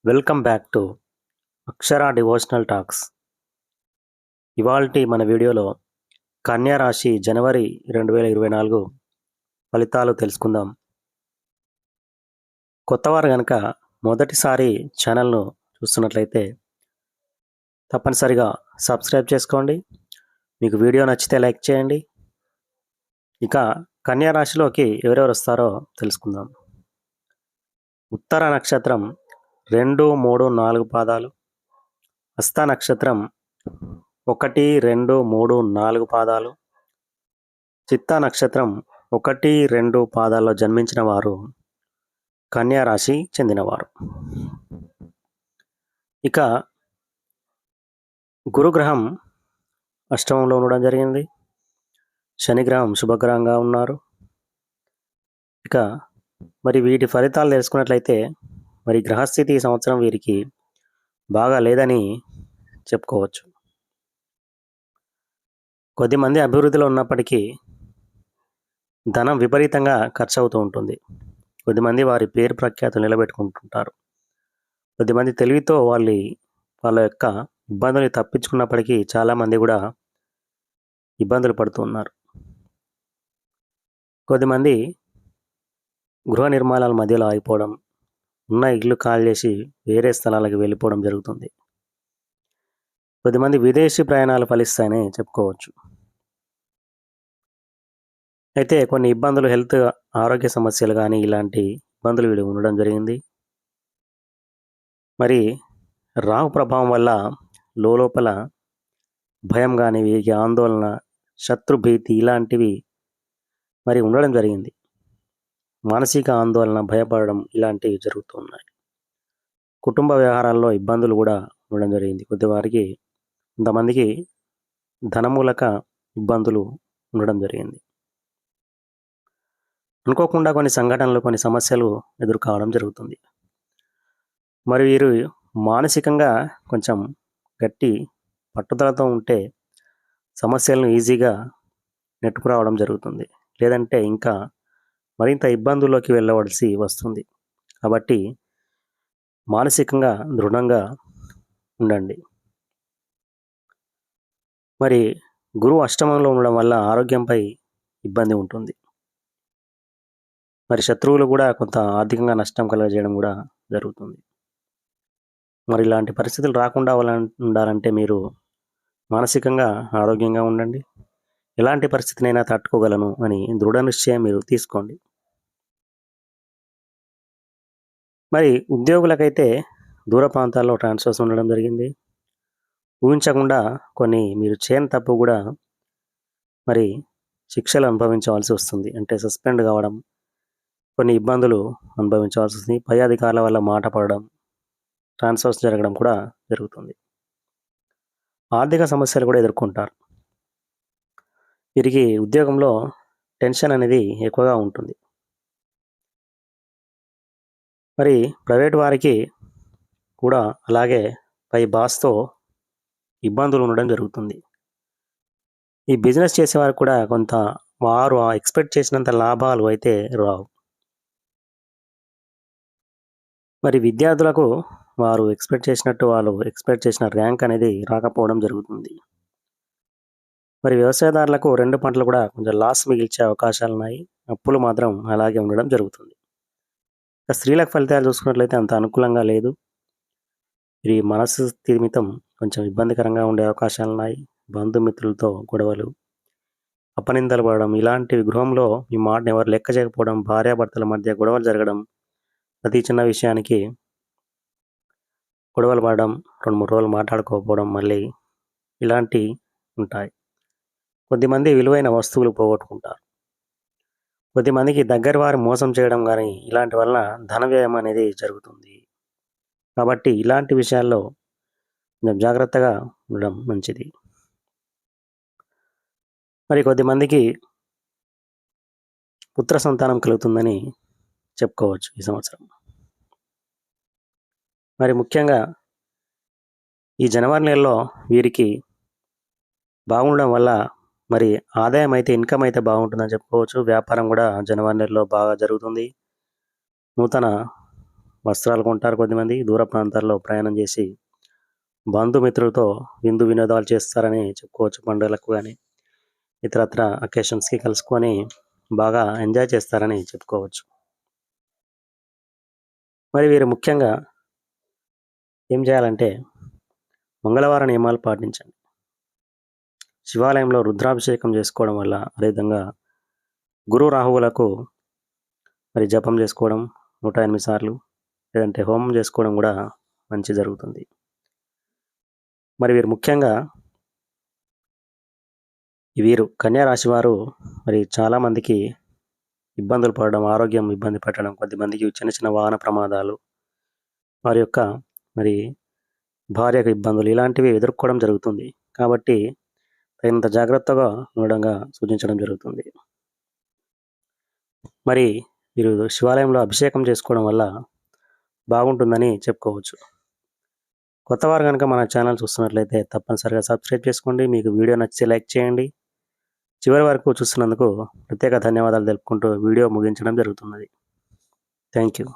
Welcome back to Akshara devotional talks. ఇవాల్టి మన వీడియోలో కన్యా రాశి జనవరి 2024 ఫలితాలు తెలుసుకుందాం. కొత్తవారు కనుక మొదటిసారి ఛానల్ను చూస్తున్నట్లయితే తప్పనిసరిగా సబ్స్క్రైబ్ చేసుకోండి. మీకు వీడియో నచ్చితే లైక్ చేయండి. ఇక కన్యా రాశిలోకి ఎవరెవరు వస్తారో తెలుసుకుందాం. ఉత్తర నక్షత్రం 2, 3, 4 పాదాలు, హస్త నక్షత్రం 1, 2, 3, 4 పాదాలు, చిత్తా నక్షత్రం 1, 2 పాదాల్లో జన్మించిన వారు కన్యా రాశి చెందినవారు. ఇక గురుగ్రహం అష్టమంలో ఉండడం జరిగింది. శనిగ్రహం శుభగ్రహంగా ఉన్నారు. ఇక మరి వీటి ఫలితాలు తెలుసుకున్నట్లయితే మరి గ్రహస్థితి ఈ సంవత్సరం వీరికి బాగా లేదని చెప్పుకోవచ్చు. కొద్దిమంది అభివృద్ధిలో ఉన్నప్పటికీ ధనం విపరీతంగా ఖర్చు అవుతూ ఉంటుంది. కొద్దిమంది వారి పేరు ప్రఖ్యాతులు నిలబెట్టుకుంటుంటారు. కొద్దిమంది తెలివితో వాళ్ళ యొక్క ఇబ్బందులు తప్పించుకున్నప్పటికీ చాలామంది కూడా ఇబ్బందులు పడుతూ ఉన్నారు. కొద్దిమంది గృహ నిర్మాణాల మధ్యలో ఆగిపోవడం, ఉన్న ఇల్లు ఖాళీ చేసి వేరే స్థలాలకు వెళ్ళిపోవడం జరుగుతుంది. కొద్దిమంది విదేశీ ప్రయాణాలు ఫలిస్తాయని చెప్పుకోవచ్చు. అయితే కొన్ని ఇబ్బందులు ఆరోగ్య సమస్యలు కానీ ఇలాంటి ఇబ్బందులు వీళ్ళు ఉండడం జరిగింది. మరి రాహు ప్రభావం వల్ల లోపల భయం కానీ వీరికి ఆందోళన, శత్రుభీతి ఇలాంటివి మరి ఉండడం జరిగింది. మానసిక ఆందోళన, భయపడడం ఇలాంటివి జరుగుతున్నాయి. కుటుంబ వ్యవహారాల్లో ఇబ్బందులు కూడా ఉండడం జరిగింది. కొద్దివారికి కొంతమందికి ధనమూలక ఇబ్బందులు ఉండడం జరిగింది. అనుకోకుండా కొన్ని సంఘటనలు, కొన్ని సమస్యలు ఎదుర్కోవడం జరుగుతుంది. మరి వీరు మానసికంగా కొంచెం గట్టి పట్టుదలతో ఉంటే సమస్యలను ఈజీగా నెట్టుకురావడం జరుగుతుంది. లేదంటే ఇంకా మరింత ఇబ్బందుల్లోకి వెళ్ళవలసి వస్తుంది. కాబట్టి మానసికంగా దృఢంగా ఉండండి. మరి గురువు అష్టమంలో ఉండడం వల్ల ఆరోగ్యంపై ఇబ్బంది ఉంటుంది. మరి శత్రువులు కూడా కొంత ఆర్థికంగా నష్టం కలుగజేయడం కూడా జరుగుతుంది. మరి ఇలాంటి పరిస్థితులు రాకుండా ఉండాలంటే మీరు మానసికంగా ఆరోగ్యంగా ఉండండి. ఎలాంటి పరిస్థితినైనా తట్టుకోగలను అని దృఢ నిశ్చయం మీరు తీసుకోండి. మరి ఉద్యోగులకైతే దూర ప్రాంతాల్లో ట్రాన్స్ఫర్స్ ఉండడం జరిగింది. ఊహించకుండా కొన్ని మీరు చేయని తప్పు కూడా మరి శిక్షలు అనుభవించవలసి వస్తుంది. అంటే సస్పెండ్ కావడం, కొన్ని ఇబ్బందులు అనుభవించవలసి వస్తుంది. పై అధికారుల వల్ల మాట పడడం, ట్రాన్స్ఫర్స్ జరగడం కూడా జరుగుతుంది. ఆర్థిక సమస్యలు కూడా ఎదుర్కొంటారు. వీరికి ఉద్యోగంలో టెన్షన్ అనేది ఎక్కువగా ఉంటుంది. మరి ప్రైవేట్ వారికి కూడా అలాగే పై బాస్తో ఇబ్బందులు ఉండడం జరుగుతుంది. ఈ బిజినెస్ చేసేవారు కూడా కొంత వారు ఎక్స్పెక్ట్ చేసినంత లాభాలు అయితే రావు. మరి విద్యార్థులకు వాళ్ళు ఎక్స్పెక్ట్ చేసిన ర్యాంక్ అనేది రాకపోవడం జరుగుతుంది. మరి వ్యవసాయదారులకు 2 పంటలు కూడా కొంచెం లాస్ మిగిల్చే అవకాశాలు ఉన్నాయి. అప్పులు మాత్రం అలాగే ఉండడం జరుగుతుంది. స్త్రీలకు ఫలితాలు చూసుకున్నట్లయితే అంత అనుకూలంగా లేదు. ఈ మనసు స్థిమితం కొంచెం ఇబ్బందికరంగా ఉండే అవకాశాలు ఉన్నాయి. బంధుమిత్రులతో గొడవలు, అపనిందలు పడడం ఇలాంటివి, గృహంలో మీ మాటను ఎవరు లెక్క చేయకపోవడం, భార్యాభర్తల మధ్య గొడవలు జరగడం, ప్రతి చిన్న విషయానికి గొడవలు పడడం, 2-3 రోజులు మాట్లాడుకోకపోవడం మళ్ళీ ఇలాంటివి ఉంటాయి. కొద్దిమంది విలువైన వస్తువులు పోగొట్టుకుంటారు. కొద్దిమందికి దగ్గర వారు మోసం చేయడం కానీ ఇలాంటి వలన ధన వ్యయం అనేది జరుగుతుంది. కాబట్టి ఇలాంటి విషయాల్లో కొంచెం జాగ్రత్తగా ఉండడం మంచిది. మరి కొద్దిమందికి పుత్ర సంతానం కలుగుతుందని చెప్పుకోవచ్చు ఈ సంవత్సరం. మరి ముఖ్యంగా ఈ జనవరి నెలలో వీరికి బాగుండడం వల్ల మరి ఆదాయం అయితే, ఇన్కమ్ అయితే బాగుంటుందని చెప్పుకోవచ్చు. వ్యాపారం కూడా జనవరి నెలలో బాగా జరుగుతుంది. నూతన వస్త్రాలు కొంటారు కొద్దిమంది. దూర ప్రాంతాల్లో ప్రయాణం చేసి బంధుమిత్రులతో విందు వినోదాలు చేస్తారని చెప్పుకోవచ్చు. పండుగలకు కానీ ఇతరత్ర అకేషన్స్కి కలుసుకొని బాగా ఎంజాయ్ చేస్తారని చెప్పుకోవచ్చు. మరి వీరు ముఖ్యంగా ఏం చేయాలంటే మంగళవార నియమాలు పాటించండి. శివాలయంలో రుద్రాభిషేకం చేసుకోవడం వల్ల, అదేవిధంగా గురు రాహువులకు మరి జపం చేసుకోవడం 108 సార్లు, లేదంటే హోమం చేసుకోవడం కూడా మంచి జరుగుతుంది. మరి వీరు ముఖ్యంగా వీరు కన్యా రాశి వారు మరి చాలామందికి ఇబ్బందులు పడడం, ఆరోగ్యం ఇబ్బంది పెట్టడం, కొద్దిమందికి చిన్న చిన్న వాహన ప్రమాదాలు, వారి యొక్క మరి భార్యకు ఇబ్బందులు ఇలాంటివి ఎదుర్కోవడం జరుగుతుంది. కాబట్టి తగినంత జాగ్రత్తగా ఉండడంగా సూచించడం జరుగుతుంది. మరి వీరు శివాలయంలో అభిషేకం చేసుకోవడం వల్ల బాగుంటుందని చెప్పుకోవచ్చు. కొత్తవారు కనుక మన ఛానల్ చూస్తున్నట్లయితే తప్పనిసరిగా సబ్స్క్రైబ్ చేసుకోండి. మీకు వీడియో నచ్చితే లైక్ చేయండి. చివరి వరకు చూస్తున్నందుకు ప్రత్యేక ధన్యవాదాలు తెలుపుకుంటూ వీడియో ముగించడం జరుగుతున్నది. Thank you.